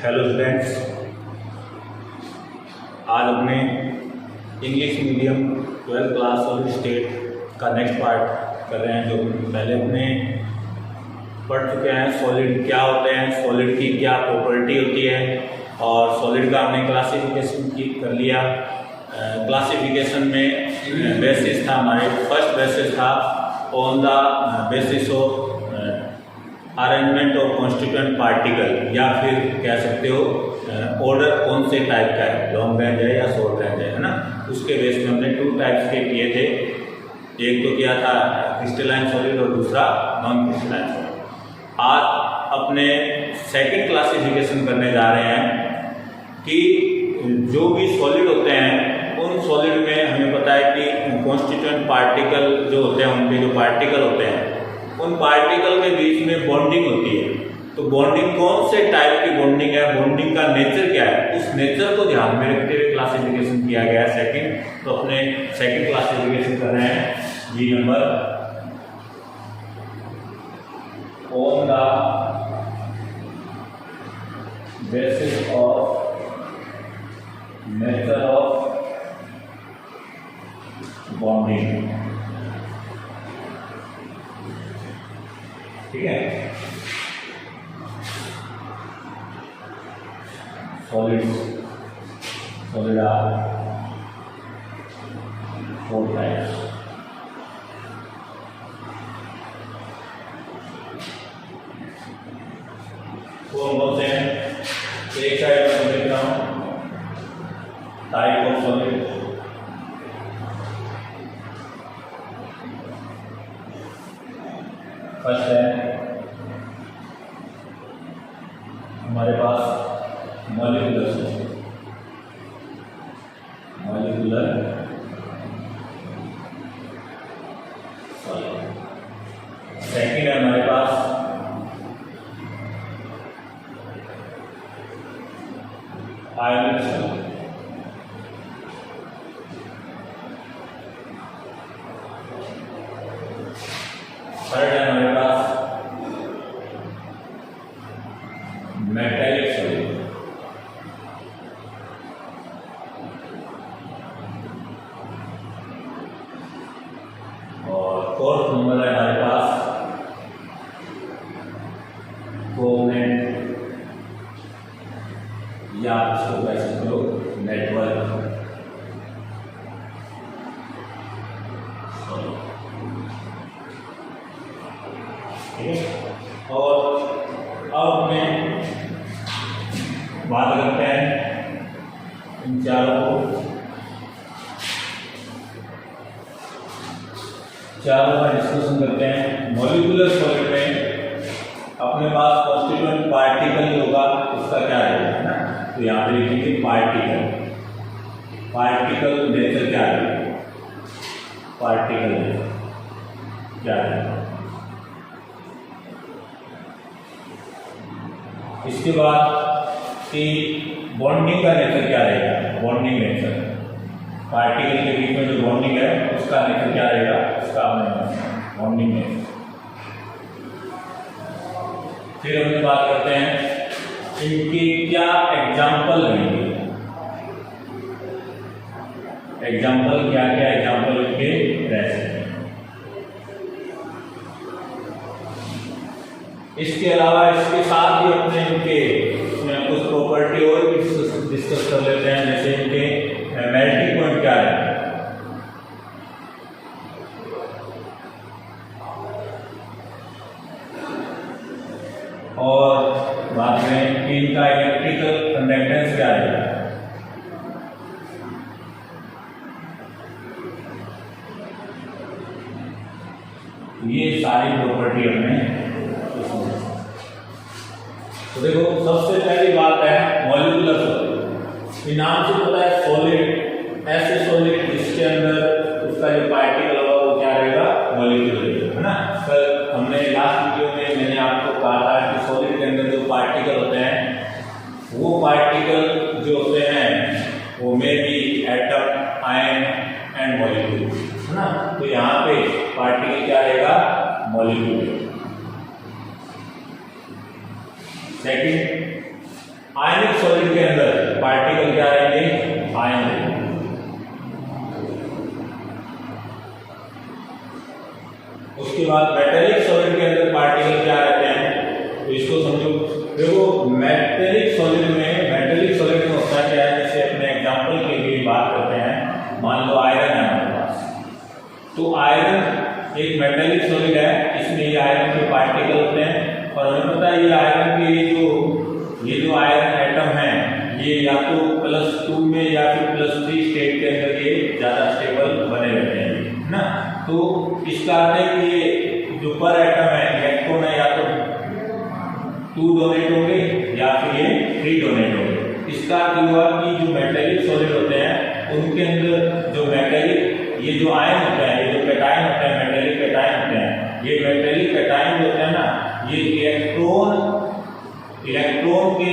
Hello students, आज अपने English medium 12th class solid state का नेक्स्ट पार्ट कर रहे हैं। जो पहले अपने पढ़ चुके हैं सॉलिड क्या होते हैं, सॉलिड की क्या प्रॉपर्टी होती है, और सॉलिड का हमने क्लासिफिकेशन कर लिया। क्लासिफिकेशन में बेसिस था, हमारे फर्स्ट बेसिस था on the basis of arrangement of constituent particle, या फिर कह सकते हो ऑर्डर कौन से टाइप का है, लॉन्ग रेंज है या शॉर्ट रेंज है ना। उसके बेस में हमने 2 टाइप्स के किए थे। एक तो किया था क्रिस्टलाइन सॉलिड और दूसरा नॉन क्रिस्टलाइन सॉलिड। आज अपने सेकंड क्लासिफिकेशन करने जा रहे हैं कि जो भी सॉलिड होते हैं उन सॉलिड में हमें पता है कि कॉन्स्टिट्यूएंट पार्टिकल जो होते हैं, उनके जो पार्टिकल होते हैं उन पार्टिकल के बीच में बॉन्डिंग होती है। तो बॉन्डिंग कौन से टाइप की बॉन्डिंग है, बॉन्डिंग का नेचर क्या है, उस नेचर को ध्यान में रखते हुए क्लासिफिकेशन किया गया है सेकंड। तो अपने सेकंड क्लासिफिकेशन कर रहे हैं जी number on the basis of nature of bonding. ठीक है, सॉलिड आर 4 टाइप्स। कौन से हैं? एक साइड में लिख रहा हूं टाइप ऑफ सॉलिड। फर्स्ट है हमारे पास molecular solid, molecular solid. Second है हमारे पास आयनिक सॉलिड। थर्ड है हमारे पास मेटालिक सॉलिड। और फोर्थ नंबर है हमारे पास कोवेलेंट, या इसको कह सकते हो नेटवर्क। और अब हमें बात करते हैं इन चारों का डिस्कशन करते हैं। मॉलिक्यूलर सॉलिड में अपने पास कॉन्स्टिट्यूएंट पार्टिकल होगा, उसका क्या रहेगा ना। तो यहाँ पे लिखेंगे पार्टिकल नेचर क्या है, पार्टिकल नेचर क्या है। इसके बाद कि बॉन्डिंग का नेचर क्या रहेगा, बॉन्डिंग नेचर, पार्टिकल के बीच में जो बॉन्डिंग है उसका नेचर क्या रहेगा, उसका हमने बॉन्डिंग नेचर। फिर हम बात करते हैं इनकी क्या एग्जाम्पल रहेंगे, एग्जाम्पल क्या क्या एग्जाम्पल इनके रह सकते हैं। इसके अलावा इसके साथ ही अपने इनके कुछ प्रॉपर्टी और भी डिस्कस कर लेते हैं, जैसे इनके मेल्टिंग पॉइंट क्या है, और बाद में इनका इलेक्ट्रिकल कंडक्टेंस क्या है। ये सारी प्रॉपर्टी हमने। तो देखो, सबसे पहली बात है मॉलिक्यूलर सॉलिड। नाम से पता है सॉलिड, ऐसे सॉलिड जिसके अंदर उसका जो पार्टिकल होगा वो क्या रहेगा, मॉलिक्यूलर है ना। कल हमने लास्ट वीडियो में मैंने आपको कहा था कि सॉलिड के अंदर जो पार्टिकल होते हैं वो पार्टिकल जो होते हैं वो में भी एटम, आयन एंड मॉलिक्यूल है ना। तो यहाँ पे पार्टिकल क्या रहेगा, मॉलिक्यूल। सेकंड आयनिक सॉलिड के अंदर पार्टिकल क्या रहेंगे, आयन रहेंगे। उसके बाद मेटेलिक सॉलिड के अंदर पार्टिकल क्या रहते हैं, तो इसको समझो। देखो मेटेलिक सॉलिड में होता क्या है, जैसे अपने एग्जांपल के लिए बात करते हैं, मान लो आयरन है हमारे पास, तो आयरन एक मेटेलिक सॉलिड है, इसमें ये आयरन के पार्टिकल होते हैं और हमें पता है ये आयरन के ये जो आयरन एटम है ये या तो +2 में या फिर +3 स्टेट के अंदर ये ज्यादा स्टेबल बने रहते हैं ना। तो इसका अर्थ है कि ये जो पर एटम है इलेक्ट्रॉन है या तो 2 डोनेट होंगे या फिर ये 3 डोनेट होंगे। इसका अर्थ हुआ कि जो मेटेलिक सॉलिड होते हैं उनके अंदर जो मेटेलिक ये जो आयन होते हैं, ये जो कैटायन होते हैं, मेटेलिक कैटायन होते हैं, ये मेटेलिक कैटायन होते हैं ना, ये इलेक्ट्रॉन के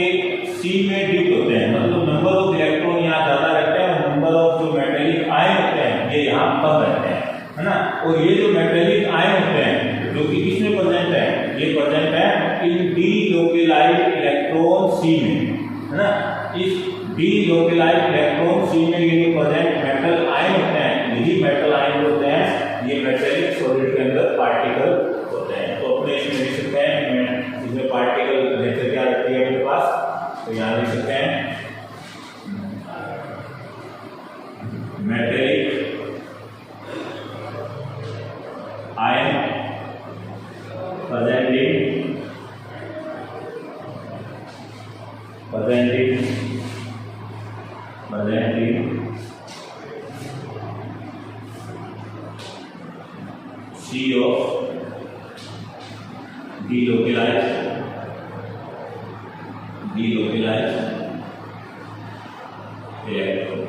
सी में डिप्ट होते हैं, मतलब नंबर ऑफ इलेक्ट्रॉन यहाँ ज्यादा रहते हैं और नंबर ऑफ जो मेटेलिक आयन होते हैं ये यहाँ कम रहते हैं, है ना। और ये जो मेटेलिक आयन होते हैं जो कि किसमें प्रेजेंट है, ये प्रेजेंट है इन डी लोकेलाइज्ड इलेक्ट्रॉन सी में, है ना। इस डी लोकेलाइज्ड इलेक्ट्रॉन सी में ये प्रेजेंट मेटल आयन होते हैं, यही मेटल आयन होते हैं ये मेटेलिक सॉलिड के अंदर पार्टिकल होते हैं। तो अपने इसमें लिख सकते हैं, इसमें पार्टिकल नेचर क्या रहती है अपने पास, तो यहाँ लिख सकते हैं metallic ion present in C of delocalized electron,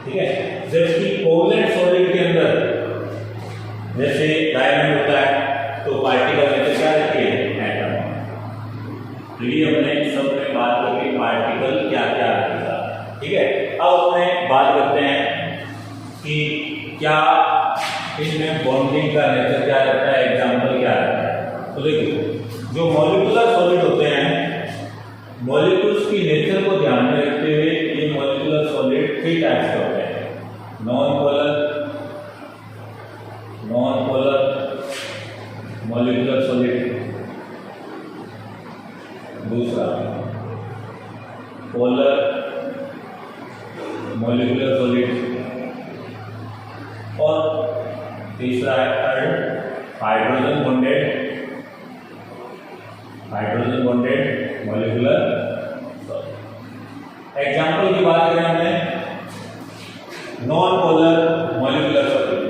ठीक है। जबकि कोवलेंट सॉलिड के अंदर जैसे डायमंड होता है तो पार्टिकल में क्या रहती है, एटम। तो ये हमने सब में बात करके पार्टिकल क्या क्या रहेगा, ठीक है। अब अपने बात करते हैं कि क्या इनमें बॉन्डिंग का नेचर क्या रहता है, एग्जाम्पल क्या रहता है। तो देखो जो मॉलिक्यूलर सॉलिड होते हैं, मॉलिक्यूल्स की नेचर को ध्यान में रखते हुए ये मॉलिक्यूलर सॉलिड 3 टाइप्स के होते हैं, नॉन पोलर मॉलिक्यूलर सॉलिड, दूसरा पोलर मॉलिक्यूलर सॉलिड और तीसरा है hydrogen bonded molecular solid. Example की बात करें हमने नॉन पोलर मॉलिक्यूलर सॉलिड।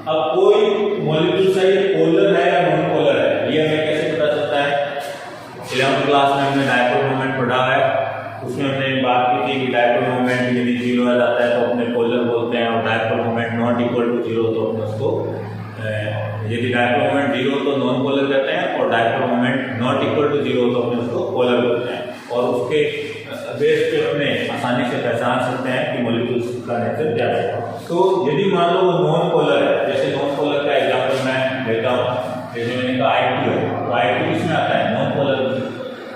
अब कोई मॉलिक्यूल सही पोलर है या नॉन पोलर है ये हमें कैसे पता चलता है। 11th क्लास में हमने डायपोल मोमेंट पढ़ा है, उसमें हमने बात की थी कि डायपोल मोमेंट यदि 0 आ जाता है तो अपने पोलर बोलते हैं और dipole moment not equal to 0 तो अपने उसको यदि डायपोल मोमेंट 0 तो नॉन पोलर कहते हैं और dipole moment not equal to 0 तो अपने उसको पोलर बोलते हैं। और उसके बेस पे अपने आसानी से पहचान सकते हैं कि मॉलिक्यूल्स का नेचर क्या है। तो यदि मान लो वो नॉन पोलर है, जैसे नॉन पोलर का एग्जाम्पल मैं देता हूँ, जैसे मैंने कहा I2 है, तो I2 किसमें आता है, नॉन पोलर।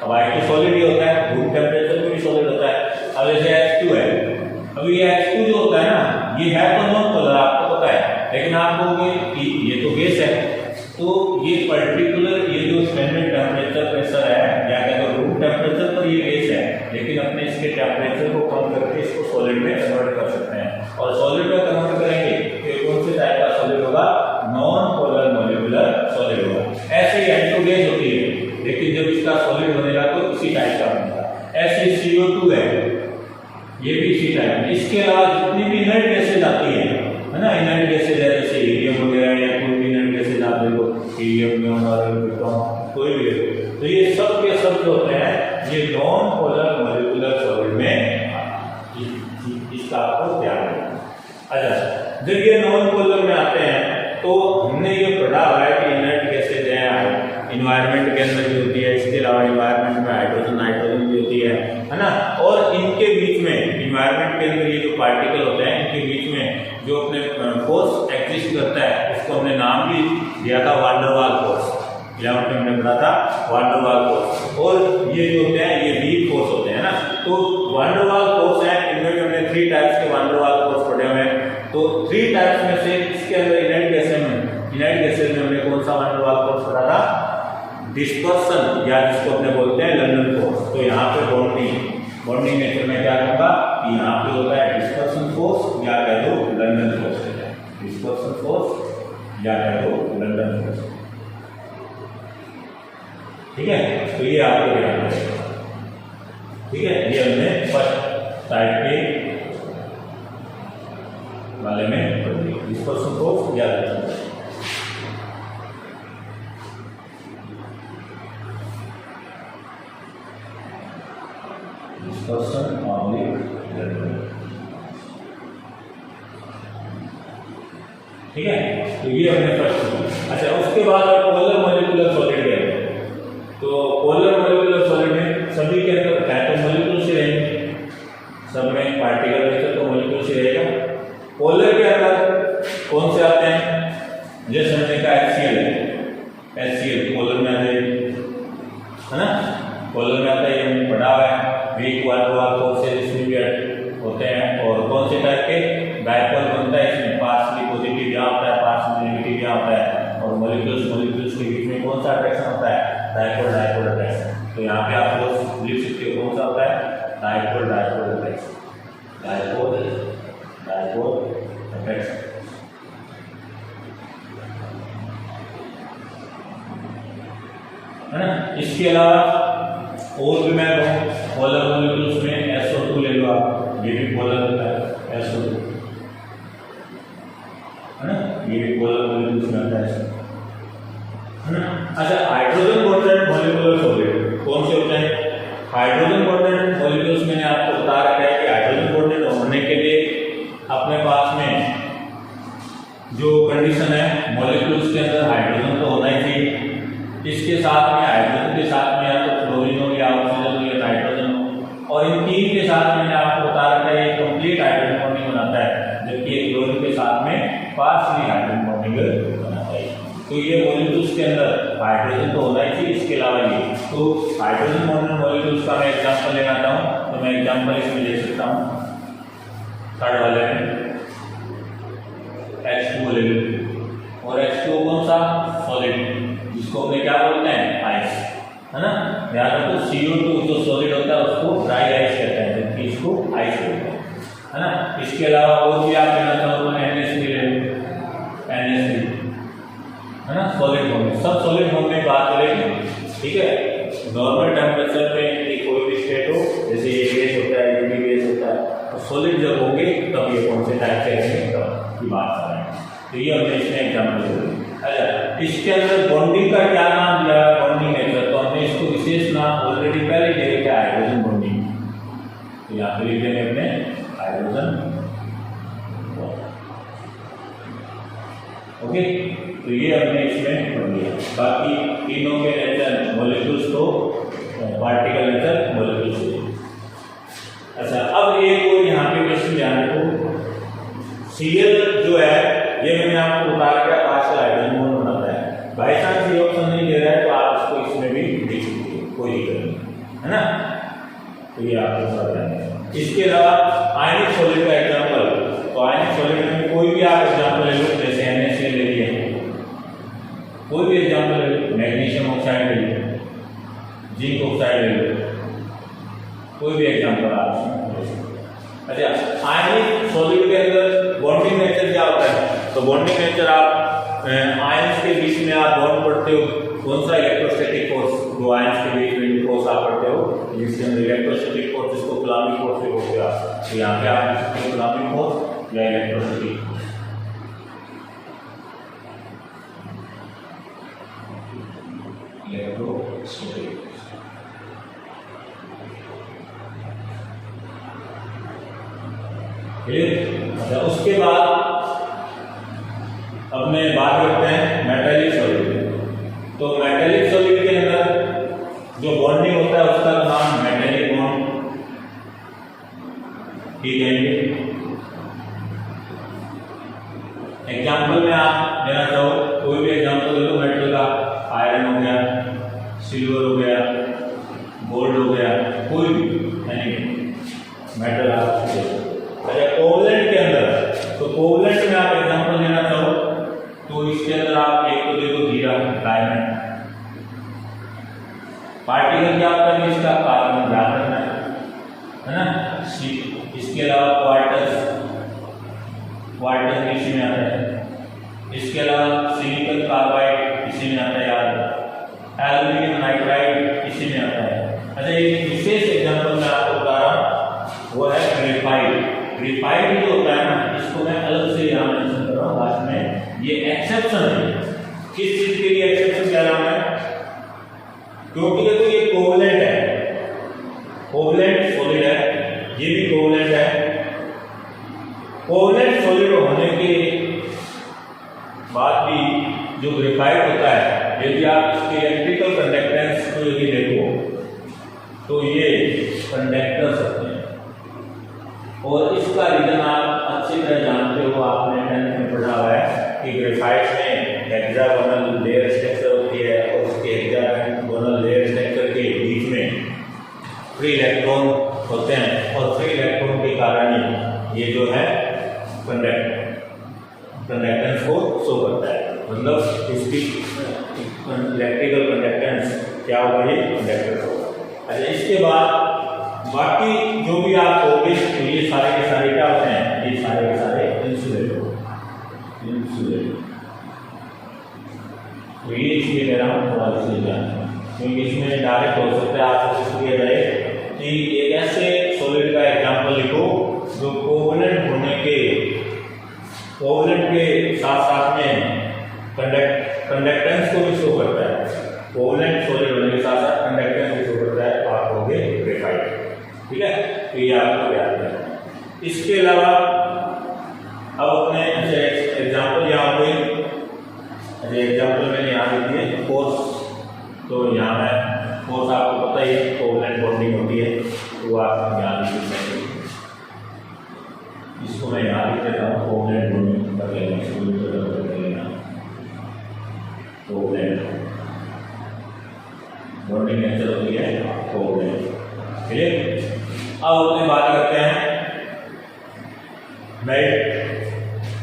अब I2 सॉलिड ही होता है, रूम टेम्परेचर पे भी सॉलिड होता है। अब जैसे H2 है, अब ये H2 जो होता है ना ये है तो नॉन पोलर आपको पता है, लेकिन आप कहोगे कि ये तो गैस है, तो ये पर्टिकुलर ये जो स्टैंडर्ड टेम्परेचर प्रेशर है या कहते हैं रूम टेम्परेचर पर ये गैस है, लेकिन अपने इसके टेम्परेचर को कम करके इसको सॉलिड में कन्वर्ट कर सकते हैं। और सॉलिड में कन्वर्ट करेंगे तो कौन से टाइप का सॉलिड होगा, नॉन पोलर मॉलिक्यूलर सॉलिड होगा। ऐसे ही N2 गैस होती है, लेकिन जब इसका सॉलिड बनेगा तो इसी टाइप का बनेगा। ऐसे CO2 है, ये भी इसी टाइप है। इसके अलावा जितनी भी इनर्ट गैसेज आती है ना, इनर्ट गैसेज है जैसे हीलियम वगैरह या कोई भी इनर्ट गैसेज आप देखो, हीलियम नियॉन आर्गन कोई भी है, तो ये सब के सब जो होते हैं ये नॉन पोलर मॉलिक्यूलर सॉलिड में इसका आपको ध्यान रखना। अच्छा, जब ये नॉन पोलर में आते हैं तो हमने ये पढ़ा हुआ है कि इनर्ट गैसेज है इन्वायरमेंट के अंदर भी होती है, इसके अलावा इन्वायरमेंट में हाइड्रोजन नाइट्रोजन भी होती है ना। और इनके बीच में इन्वायरमेंट के अंदर ये जो पार्टिकल होते हैं इनके बीच में जो अपने फोर्स एग्जिस्ट करता है उसको हमने नाम भी दिया था वांडरवाल फोर्स। 11th में हमने पढ़ा था वान डर वाल फोर्स। और ये जो होते हैं ये वीक फोर्स होते हैं ना। तो वान डर वाल फोर्स है, इनमें हमने 3 टाइप्स के वान डर वाल फोर्स पढ़े हुए हैं। तो 3 टाइप्स में से इसके अंदर यूनाइट गैसेस में हमने कौन सा वान डर वाल फोर्स पढ़ा था? डिस्पर्सन, या जिसको अपने बोलते हैं लंदन फोर्स। तो यहाँ पे बॉन्डिंग नेचर में क्या होगा कि यहाँ पे होता है डिस्पर्सन फोर्स या कह दो लंदन फोर्स, डिस्पर्सन फोर्स या कह दो लंदन फोर्स। ठीक है, तो ये आपको ध्यान रखना। ठीक है, ये हमने फर्स्ट टाइप के वाले में पढ़ लिया, डिस्पर्सन फोर्स या London force. Dispersion oblique London. ठीक है, तो ये हमने फर्स्ट। अच्छा, उसके बाद पोलर मॉलिक्यूलर सॉलिड है। तो पोलर मॉलिक्यूलर सॉलिड में सभी के अंदर है तो मॉलिक्यूल से रहेंगे, सब में पार्टिकल नेचर तो मॉलिक्यूल से रहेगा। पोलर के अंदर कौन से आते हैं? जैसे हमने कहा HCl पोलर में आता है ना, पोलर में आता है, ये हमने पढ़ा हुआ है। वीक वान डर वाल फोर्सेस इसमें भी होते हैं। और कौन से टाइप के? डायपोल बनता है इसमें, पार्शियली पॉजिटिव यहाँ होता है, पार्शियली नेगेटिव यहाँ होता है। और मॉलिक्यूल्स के बीच में कौन सा अट्रैक्शन होता है? Dipole attraction. तो यहाँ पे आप लोग लिख सकते हो कौन सा होता है? Dipole attraction, dipole attraction. है ना। इसके अलावा और भी मैं पोलर मॉलिक्यूल्स में SO2 ले लो आप, ये भी पोलर होता है SO2, है ना, ये भी पोलर मॉलिक्यूल्स में आता है ना। अच्छा, हाइड्रोजन बॉन्डेड मॉलिक्यूलर सॉलिड कौन से होते हैं? हाइड्रोजन बॉन्डेड मॉलिक्यूल्स मैंने आपको बता रखा है कि हाइड्रोजन बॉन्डेड होने के लिए अपने पास में जो कंडीशन है, मॉलिक्यूल्स के अंदर हाइड्रोजन तो होना ही चाहिए। इसके साथ में हाइड्रोजन के साथ में या तो क्लोरीन हो या ऑक्सीजन हो या नाइट्रोजन हो। और इन तीन के साथ मैंने आपको बता रखा है ये कंप्लीट हाइड्रोजन बॉन्डिंग बनाता है, जबकि क्लोरीन के साथ में पार्शियली हाइड्रोजन बॉन्डिंग बनाता है। तो ये मॉलिक्यूल्स के अंदर हाइड्रोजन तो होना ही चाहिए, इसके अलावा ये तो हाइड्रोजन बॉन्डेड मॉलिक्यूल्स का मैं एग्जांपल लेना चाहूँ तो मैं एग्जांपल इसमें ले सकता हूँ। थर्ड वाले में H2O ले लो, और H2O कौन सा? सॉलिड, जिसको अपने क्या बोलते हैं? आइस, है ना। याद रखो CO2 जो सॉलिड होता है उसको ड्राई आइस कहते हैं, जबकि इसको आइस बोलते हैं, है ना। इसके अलावा और भी आप लेना चाहो तो NH3 ले लो, NH3, है ना। सॉलिड फॉर्म में, सब सॉलिड फॉर्म में बात करेंगे। ठीक है, नॉर्मल टेम्परेचर में ये कोई भी स्टेट हो, जैसे ये गैस होता है, ये भी गैस होता है, तो सॉलिड जब होंगे तब ये कौन से टाइप के रहेंगे तब की बात कर रहे हैं। तो ये हमने इसमें एग्जाम्पल दिया। अच्छा, इसके अंदर बॉन्डिंग का क्या नाम दिया? Bonding nature. तो हमने इसको विशेष नाम ऑलरेडी पहले दे रखा है, हाइड्रोजन बॉन्डिंग। तो यहाँ पे लिख देंगे अपने हाइड्रोजन। ओके, तो ये हमने इसमें पढ़ लिया। बाकी तीनों के नेचर मॉलिक्यूल्स तो पार्टिकल नेचर मॉलिक्यूल्स से। अच्छा, अब एक और यहाँ पे क्वेश्चन ध्यान रखो। Cl जो है ये मैंने आपको बता रखा है पार्शियल हाइड्रोजन बॉन्ड बनाता है। बाई चांस ये ऑप्शन नहीं दे रहा है तो आप इसको इसमें भी लिख सकते हो, कोई दिक्कत नहीं, है ना। तो ये आपको बता दें। इसके अलावा आयनिक सॉलिड का एग्जांपल, तो आयनिक सॉलिड में कोई भी आप एग्जांपल ले लो, जैसे NaCl ले लिया, कोई भी एग्जांपल ले लो, मैग्नीशियम ऑक्साइड ले लो, जिंक ऑक्साइड ले लो, कोई भी एग्जांपल आप। अच्छा, आयनिक सॉलिड के अंदर बॉन्डिंग नेचर क्या होता है? तो बॉन्डिंग नेचर आप आयंस के बीच में आप बॉन्ड पढ़ते हो, कौन सा? Electrostatic force. जो आयंस के बीच में फोर्स आप पढ़ते हो, जिसके अंदर इलेक्ट्रोस्टैटिक फोर्स, जिसको कूलॉमिक फोर्स भी बोलते हो आप। तो यहाँ पे आप लिख सकते हो कूलॉमिक फोर्स या इलेक्ट्रोस्टैटिक फोर्स। इलेक्ट्रोस्टैटिक अच्छा, उसके बाद अब मैं बात करते हैं मेटालिक सॉलिड। तो मेटालिक सॉलिड के अंदर जो बॉन्डिंग होता है उसका नाम मेटालिक बॉन्ड ठीक है। एग्जाम्पल में आप देना चाहो, कोई भी एग्जाम्पल ले लो मेटल का, आयरन हो गया, सिल्वर हो गया, गोल्ड हो गया, कोई भी यानी मेटल आप ले लो। अच्छा कोवलेंट के अंदर, तो कोवलेंट में आप एग्जांपल लेना चाहो तो इसके अंदर आप एक तो देखो हीरा, डायमंड, पार्टिकल क्या होता है इसका, कार्बन, याद रखना है ना। इसके अलावा क्वार्टज इसी में आता है। इसके अलावा सिलिकॉन कार्बाइड इसी में आता है, याद, एल्यूमिनियम नाइट्राइड इसी में आता है। अच्छा एक विशेष एग्जांपल मैं आपको बता रहा हूँ, वो है ग्रेफाइट। ग्रेफाइट जो होता है ना, इसको मैं अलग से यहाँ मेंशन कर रहा हूँ लास्ट में, ये एक्सेप्शन है। किस चीज के लिए एक्सेप्शन कह रहा हूँ मैं, क्योंकि देखो ये कोवलेंट है, कोवलेंट सॉलिड है, ये भी कोवलेंट है। कोवलेंट सॉलिड होने के बाद भी जो ग्रेफाइट होता है, यदि आप इसके इलेक्ट्रिकल कंडक्टेंस को यदि देखो तो ये कंडक्टर्स होते हैं। और इसका रीजन आप अच्छी तरह जानते हो, आपने 10th में पढ़ा हुआ है कि ग्रेफाइट में हेक्सागोनल लेयर स्ट्रक्चर होती है और उसके हेक्सागोनल लेयर स्ट्रक्चर के बीच में फ्री इलेक्ट्रॉन होते हैं, और फ्री इलेक्ट्रॉन के कारण ही ये जो है कंडक्टेंस को शो करता है। मतलब इसकी इलेक्ट्रिकल कंडक्टेंस क्या होगा, ये कंडक्टर होगा। अच्छा इसके बाद बाकी जो भी आप होगे तो ये सारे के सारे क्या होते हैं, ये सारे के सारे इंसुलेटर। तो ये इसलिए कह रहा हूँ थोड़ा इसलिए जाना, क्योंकि इसमें डायरेक्ट हो सकता है आपको पूछ लिया जाए कि एक ऐसे सॉलिड का एग्जांपल लिखो जो कोवलेंट होने के, कोवलेंट के साथ साथ में कंडक्टेंस को भी शो करता है। कोवलेंट सॉलिड होने के साथ साथ कंडक्टेंस भी शो करता है, आप होंगे ग्रेफाइट। ठीक है, तो ये आपको याद है। इसके अलावा अब अपने एग्जाम्पल यहाँ पे, एग्जाम्पल मैंने यहाँ दे दिए फोर्स, तो यहाँ है फोर्स, आपको पता ही है कोवलेंट बॉन्डिंग होती है, तो आप यहाँ लिख सकते हैं। इसको मैं यहाँ लिख देता हूँ, कोवलेंट बॉन्डिंग कर लेना, कोवलेंट बॉन्डिंग नेचर होती है कोवलेंट। क्लियर। अब अपनी बात करते हैं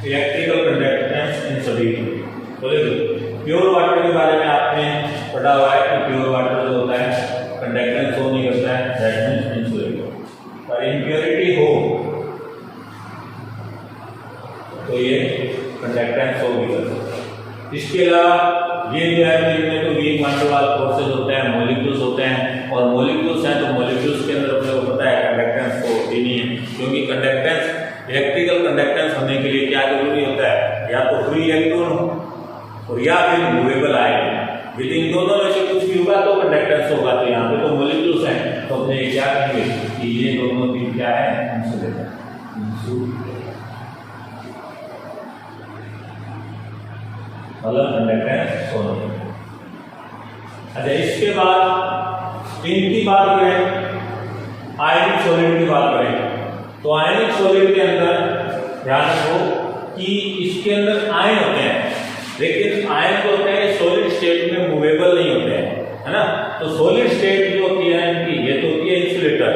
इलेक्ट्रिकल कंडक्टेंस इन सभी। तो देखो प्योर वाटर के बारे में आपने पढ़ा हुआ है कि प्योर वाटर जो होता है कंडक्टेंस शो नहीं करता है, दैट मींस इंसुलेटर। और इम्प्योरिटी हो तो ये कंडक्टेंस शो भी करता है। इसके अलावा ये जो है इनमें तो वीक वाटर फोर्सेज होते हैं, मॉलिक्यूल्स होते हैं, और मॉलिक्यूल्स हैं तो मॉलिक्यूल्स के अंदर अपने को पता है कंडक्टेंस को होती नहीं है, क्योंकि कंडक्टेंस, इलेक्ट्रिकल कंडक्टेंस होने के लिए क्या जरूरी होता है, या तो फ्री इलेक्ट्रॉन हो और या फिर मूवेबल आयन। यदि इन दोनों में से कुछ भी होगा तो कंडक्टेंस होगा। तो यहाँ पे तो मॉलिक्यूल्स हैं, तो अपने क्या करेंगे कि ये दोनों चीज क्या है, इंसुलेटर। मतलब कंडक्टेंस सोना। अच्छा इसके बाद इनकी बात करें, आयनिक सॉलिड की बात करें, तो आयनिक सॉलिड के अंदर ध्यान रखो कि इसके अंदर आयन होते हैं, लेकिन आयन जो होते हैं सॉलिड स्टेट में मूवेबल नहीं होते हैं, है ना। तो सॉलिड स्टेट जो होती है इनकी, ये तो होती है इंसुलेटर,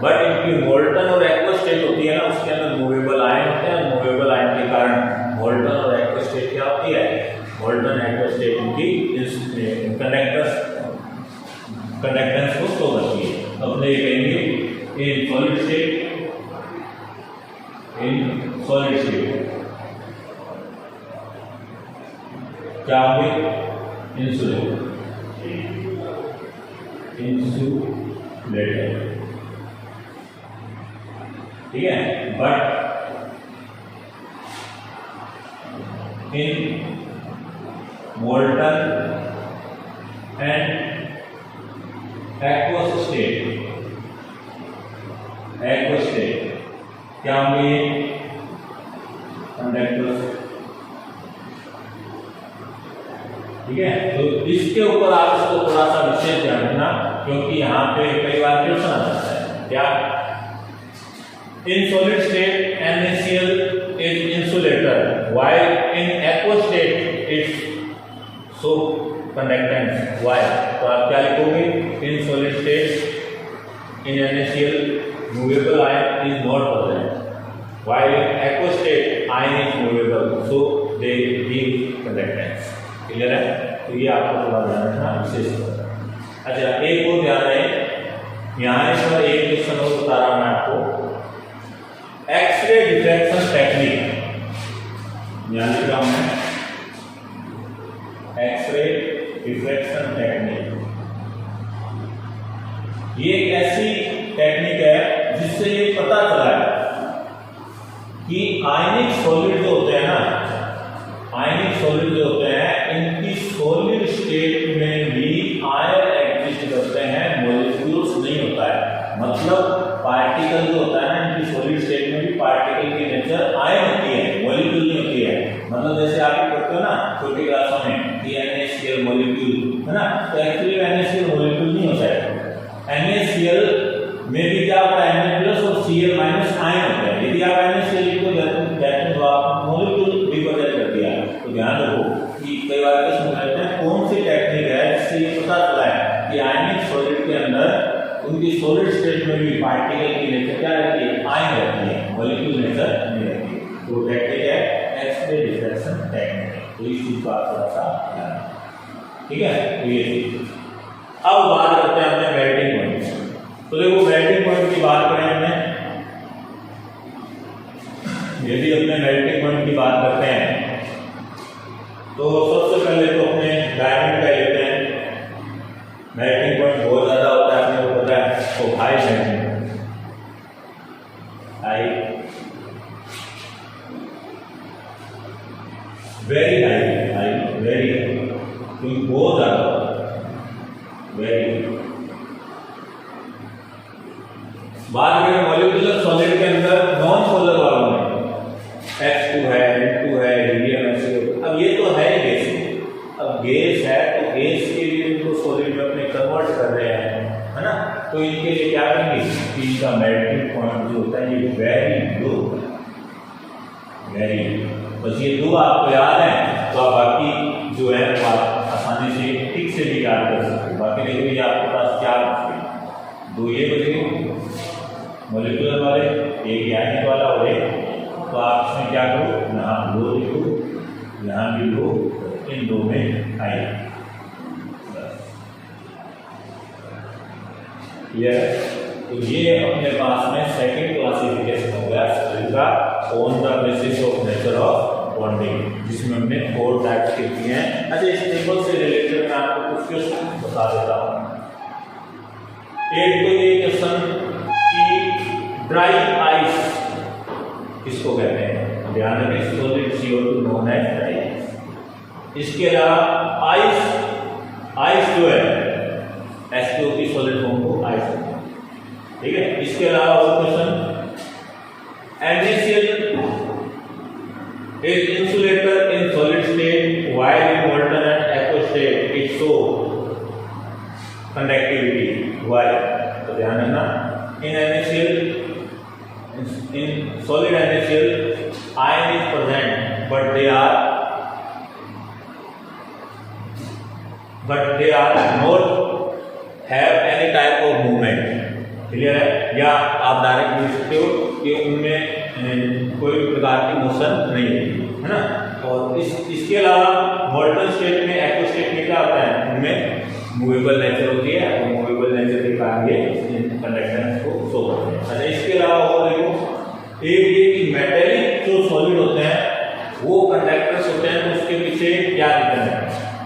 बट इनकी मोल्टन और एक्वस स्टेट होती है ना, उसके अंदर मूवेबल आयन होते हैं। मूवेबल आयन के कारण मोल्टन और एक्वस स्टेट क्या होती है, मोल्टन एक्वस स्टेट इनकी कंडक्टेंस को शो करती है। अपने ये कहेंगे इन सॉलिड स्टेट, इन सॉलिड स्टेट क्या होंगे, इंसुलेटर, इंसुलेटर। ठीक है, but in molten and aqueous state, aqueous state क्या होंगे, कंडक्टर्स। ठीक है, तो इसके ऊपर आप इसको थोड़ा सा विशेष ध्यान रखना, क्योंकि यहाँ पे कई बार क्वेश्चन आ जाता है क्या, in solid state NaCl is insulator while in aqueous state it's so conductance why, तो आप क्या लिखोगे, in solid state in NaCl movable ion is not present while in aqueous state ion is movable so they give conductance. Clear है? तो ये आपको थोड़ा ध्यान रखना विशेष होता है। अच्छा, एक और ध्यान रहे, यहाँ इस पर एक क्वेश्चन और बता रहा हूं मैं आपको, एक्सरे डिफ्रैक्शन टेक्निक, यहाँ लिख रहा हूं मैं एक्सरे डिफ्रैक्शन टेक्निक। ये एक ऐसी टेक्निक है जिससे ये पता चला है कि आयनिक सॉलिड जो होते हैं ना, आयनिक सॉलिड जो होते हैं इनकी सॉलिड स्टेट में भी आयन एग्जिस्ट करते हैं, मॉलिक्यूल्स नहीं होता है। मतलब पार्टिकल जो होता है ना, इनकी सॉलिड स्टेट में भी पार्टिकल की नेचर आयन होती है, मॉलिक्यूल नहीं होती है। मतलब जैसे आप पढ़ते हो ना छोटी क्लासों में कि NaCl मॉलिक्यूल है ना, तो एक्चुअली NaCl मॉलिक्यूल नहीं होता है। NaCl में भी क्या होता है, Na+ और Cl- आयन होता है। यदि आप NaCl को तो आप मॉलिक्यूल रिप्रेजेंट कर दिया। तो ध्यान रखो कि कई बार क्वेश्चन पूछते हैं कौन सी टेक्निक है जिससे ये पता चला है कि आयनिक सॉलिड के अंदर उनकी सॉलिड स्टेट में भी पार्टिकल की नेचर क्या रहती है, आयन रहती है, मॉलिक्यूल नेचर नहीं रहती है। तो टेक्निक है एक्सरे डिफ्रैक्शन टेक्निक। तो इस चीज का थोड़ा सा ध्यान रखना, ठीक है? तो ये चीज। अब बात करते हैं अपने मेल्टिंग पॉइंट। तो देखो मेल्टिंग पॉइंट की बात करें हमने, यदि अपने मेल्टिंग पॉइंट की बात करते हैं तो सबसे पहले तो अपने डायमंड का लेते हैं। मेल्टिंग पॉइंट बहुत ज्यादा होता है, आपने को पता है, तो high melting, high, very high, high very, क्योंकि बहुत ज्यादा होता है, वेरी। बात करें मॉलिक्यूलर सॉलिड के अंदर नॉन पोलर वालों में, H2 है, N2 है, हीलियम है, CO2। अब ये तो है गैस, अब गैस है तो गैस के लिए इनको सॉलिड में अपने कन्वर्ट कर रहे हैं, है ना? तो इनके लिए क्या करेंगे कि इनका मेल्टिंग पॉइंट जो होता है ये वेरी लो, वेरी। बस ये दो आपको याद है तो आप बाकी जो है वो आप आसानी से ठीक से भी याद कर सकते हो। बाकी देखो ये आपके पास क्या दो ये बचे मॉलिक्यूलर वाले, एक आयनिक वाला और एक, तो आप इसमें क्या करो, यहाँ लो लिखो, यहाँ भी लो, इन दो में हाई। तो ये अपने पास में सेकंड क्लासिफिकेशन हो गया सॉलिड का on the basis of nature of bonding, जिसमें हमने 4 टाइप्स के किए हैं। अच्छा, इस टेबल से रिलेटेड मैं आपको कुछ क्वेश्चन बता देता हूँ। एक तो ये क्वेश्चन कि ड्राई आइस किसको कहते हैं, ध्यान रखें, सॉलिड CO2 नोन है ड्राई आइस। इसके अलावा आइस जो है H2O की सॉलिड फॉर्म को आइस कहते हैं, ठीक है? इसके अलावा और question, NaCl is insulator in solid state while in molten and aqueous state it show conductivity. Why? तो ध्यान रखना, in NaCl, in solid NaCl ion is present but they are not have any type of movement। Clear है? या आप direct देख सकते हो कि उनमें कोई प्रकार की मोशन नहीं होती है ना। और इसके अलावा मॉल्टन स्टेट में, एक्व स्टेट में क्या होता है, उनमें मूवेबल नेचर होती है और मूवेबल नेचर के कारण ये कंडक्टेंस को शो करते हैं। अच्छा, इसके अलावा और देखो, एक ये कि मेटेलिक जो सॉलिड होते हैं वो कंडक्टेंस होते हैं, तो उसके पीछे क्या रीजन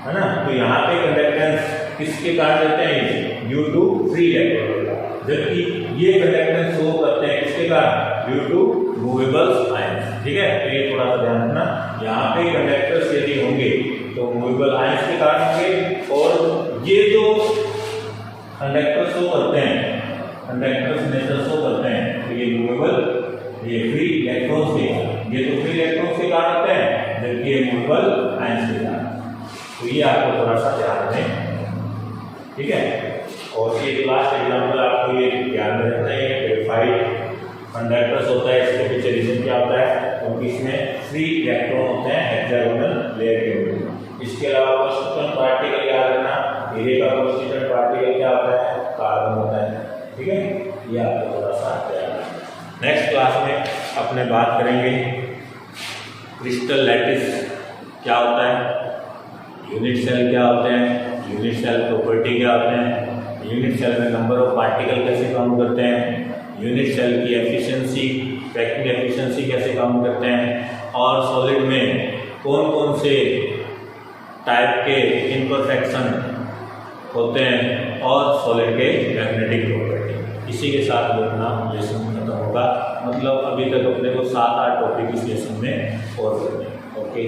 है ना? तो यहाँ पे कंडक्टेंस किसके कारण देते हैं, ड्यू टू फ्री इलेक्ट्रॉन, जबकि ये कंडक्टेंस शो करते हैं किसके कारण, ड्यू टू मूवेबल आयंस। ठीक है, तो ये थोड़ा सा ध्यान रखना, यहाँ पे कंडक्टर्स यदि होंगे तो मूवेबल आयंस के कारण होंगे, और ये जो कंडक्टर शो करते हैं, कंडक्टर्स नेचर शो करते हैं, तो ये मूवेबल, ये फ्री इलेक्ट्रॉन्स के, ये तो फ्री इलेक्ट्रॉन्स के कारण होते हैं, जबकि ये मूवेबल आयंस के कारण। तो ये आपको थोड़ा सा ध्यान रखें, ठीक है। और एक लास्ट एग्जांपल आपको ये ध्यान में रखना है, ग्रेफाइट कंडक्टर्स होता है, इसके पीछे रीजन क्या होता है, क्योंकि इसमें फ्री इलेक्ट्रॉन होते हैं हेक्सागोनल लेयर के ऊपर। इसके अलावा कॉन्स्टिट्यूएंट पार्टिकल याद रखना, हीरे का कॉन्स्टिट्यूएंट पार्टिकल क्या होता है, कार्बन होता है। ठीक है, ये आपको थोड़ा सा याद रखना। नेक्स्ट क्लास में अपने बात करेंगे क्रिस्टल लैटिस क्या होता है, यूनिट सेल क्या होते हैं, यूनिट सेल प्रॉपर्टी क्या होते हैं, यूनिट सेल में नंबर ऑफ पार्टिकल कैसे काम करते हैं, यूनिट सेल की एफिशिएंसी, पैकिंग एफिशिएंसी कैसे काम करते हैं, और सॉलिड में कौन कौन से टाइप के इम्परफेक्शन होते हैं, और सॉलिड के मैग्नेटिक प्रॉपर्टी। इसी के साथ अपना लेसन खत्म होगा। मतलब अभी तक अपने को 7-8 टॉपिक इस लेसन में और करने। ओके।